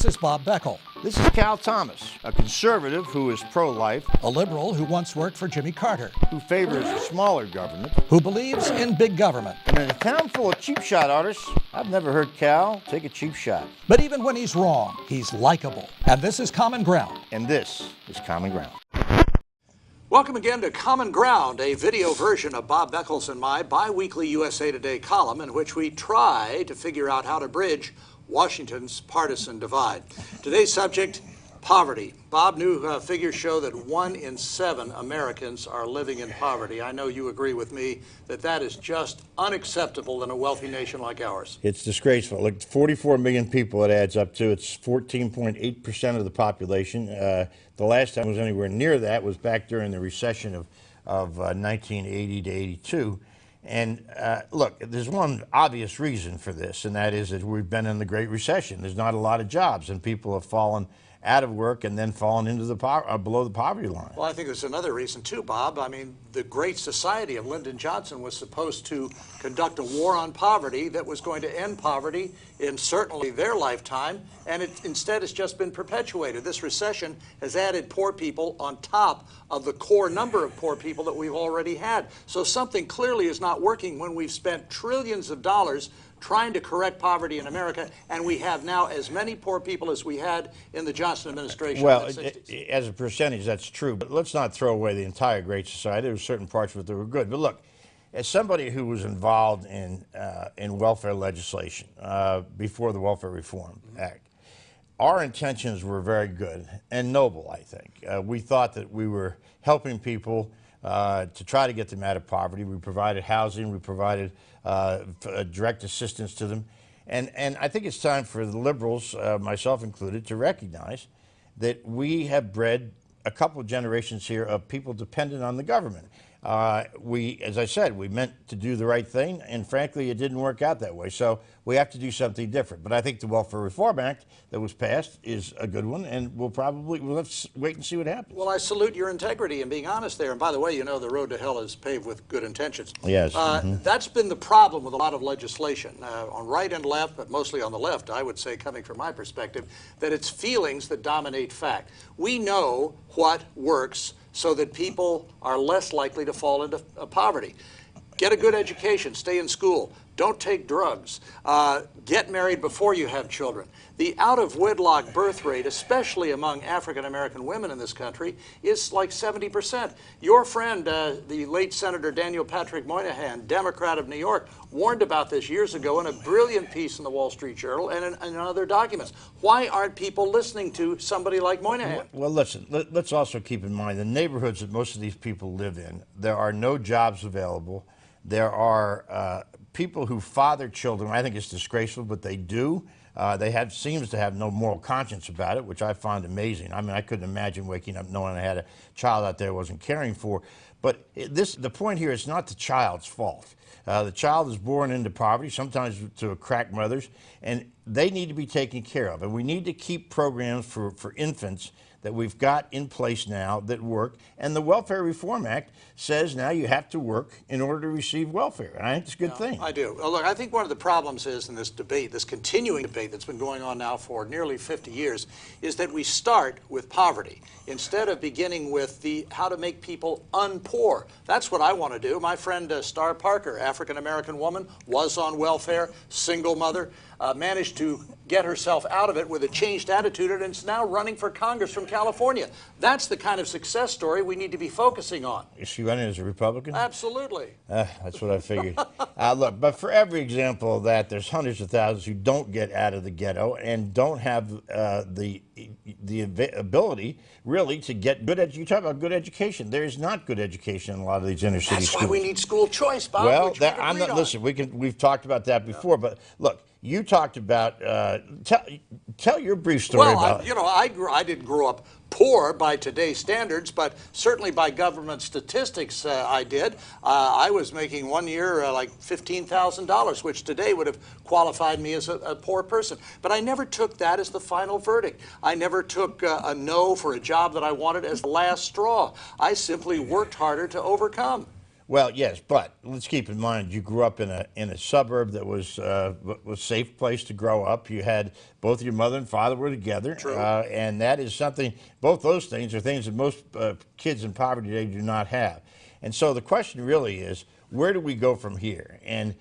This is Bob Beckel, This is Cal Thomas, a conservative who is pro-life, a liberal who once worked for Jimmy Carter, who favors smaller government, who believes in big government. and in a town full of cheap shot artists, I've never heard Cal take a cheap shot. But even when he's wrong, he's likable. And this is Common Ground. And this is Common Ground. Welcome again to Common Ground, a video version of Bob Beckel's and my bi-weekly USA Today column in which we try to figure out how to bridge Washington's partisan divide. Today's subject, poverty. Bob, new figures show that 1 in 7 Americans are living in poverty. I know you agree with me that that is just unacceptable in a wealthy nation like ours. It's disgraceful. Look, 44 million people it adds up to. It's 14.8% of the population. The last time it was anywhere near that was back during the recession of 1980 to 82. And look, there's one obvious reason for this, and that is that we've been in the Great Recession. There's not a lot of jobs, and people have fallen out of work and then fallen into the below the poverty line. Well, I think there's another reason too, Bob. I mean, the Great Society of Lyndon Johnson was supposed to conduct a war on poverty that was going to end poverty in certainly their lifetime, and instead it's just been perpetuated. This recession has added poor people on top of the core number of poor people that we've already had. So something clearly is not working when we've spent trillions of dollars trying to correct poverty in America, and we have now as many poor people as we had in the Johnson administration. Well, as a percentage, that's true, but let's not throw away the entire Great Society. There were certain parts of it that were good. But look, as somebody who was involved in welfare legislation before the Welfare Reform Act, our intentions were very good and noble, I think. We thought that we were helping people to try to get them out of poverty. We provided housing, we provided direct assistance to them. And I think it's time for the liberals, myself included, to recognize that we have bred a couple of generations here of people dependent on the government. As I said, we meant to do the right thing, and frankly, it didn't work out that way. So we have to do something different. But I think the Welfare Reform Act that was passed is a good one, and we'll have to wait and see what happens. Well, I salute your integrity and being honest there. And by the way, you know the road to hell is paved with good intentions. Yes. That's been the problem with a lot of legislation, on right and left, but mostly on the left, I would say, coming from my perspective, that it's feelings that dominate fact. We know what works so that people are less likely to fall into poverty. Get a good education, stay in school, don't take drugs, get married before you have children. The out-of-wedlock birth rate, especially among African-American women in this country, is like 70%. Your friend, the late Senator Daniel Patrick Moynihan, Democrat of New York, warned about this years ago in a brilliant piece in the Wall Street Journal and in other documents. Why aren't people listening to somebody like Moynihan? Well, listen, let's also keep in mind the neighborhoods that most of these people live in, there are no jobs available. There are people who father children. I think it's disgraceful, but they do. They seems to have no moral conscience about it, which I find amazing. I mean, I couldn't imagine waking up knowing I had a child out there I wasn't caring for. But the point here is not the child's fault. The child is born into poverty, sometimes to crack mothers, and they need to be taken care of. And we need to keep programs for infants that we've got in place now that work. And the Welfare Reform Act says now you have to work in order to receive welfare. And I think it's a good thing. I do. Look, I think one of the problems is in this debate, this continuing debate that's been going on now for nearly 50 years, is that we start with poverty instead of beginning with how to make people unpoor. That's what I want to do. My friend Star Parker, African-American woman, was on welfare, single mother, managed to get herself out of it with a changed attitude, and is now running for Congress from California. That's the kind of success story we need to be focusing on. Is she running as a Republican? Absolutely. That's what I figured. Look, but for every example of that, there's hundreds of thousands who don't get out of the ghetto and don't have the ability, really, to get good education. You talk about good education. There is not good education in a lot of these inner city schools. That's why we need school choice, Bob. Well, listen, we've talked about that before, but look, you talked about, tell your brief story about it. Well, I didn't grow up poor by today's standards, but certainly by government statistics I did. I was making one year like $15,000, which today would have qualified me as a poor person. But I never took that as the final verdict. I never took a no for a job that I wanted as the last straw. I simply worked harder to overcome. Well, yes, but let's keep in mind you grew up in a suburb that was a safe place to grow up. You had both your mother and father were together, True. and that is something. Both those things are things that most kids in poverty today do not have. And so the question really is, where do we go from here? And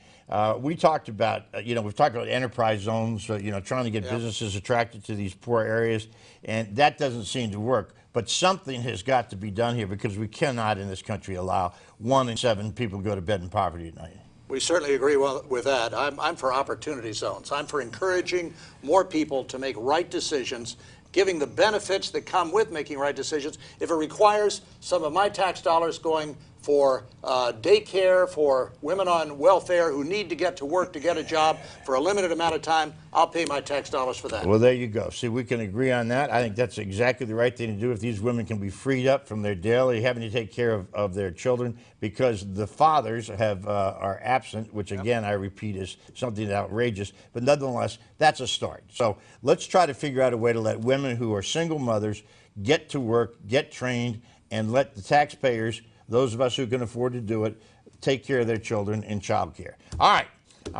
we talked about, we've talked about enterprise zones, trying to get businesses attracted to these poor areas, and that doesn't seem to work. But something has got to be done here because we cannot in this country allow 1 in 7 people to go to bed in poverty at night. We certainly agree with that. I'm for opportunity zones. I'm for encouraging more people to make right decisions, giving the benefits that come with making right decisions. If it requires some of my tax dollars going for daycare, for women on welfare who need to get to work to get a job for a limited amount of time, I'll pay my tax dollars for that. Well, there you go. See, we can agree on that. I think that's exactly the right thing to do if these women can be freed up from their daily having to take care of their children because the fathers are absent, which again, I repeat, is something outrageous. But nonetheless, that's a start. So let's try to figure out a way to let women who are single mothers get to work, get trained, and let the taxpayers, those of us who can afford to do it, take care of their children in child care. All right.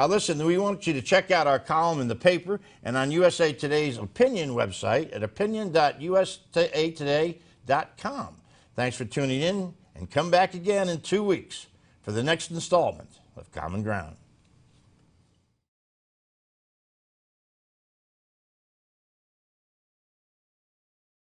Listen, we want you to check out our column in the paper and on USA Today's opinion website at opinion.usatoday.com. Thanks for tuning in, and come back again in 2 weeks for the next installment of Common Ground.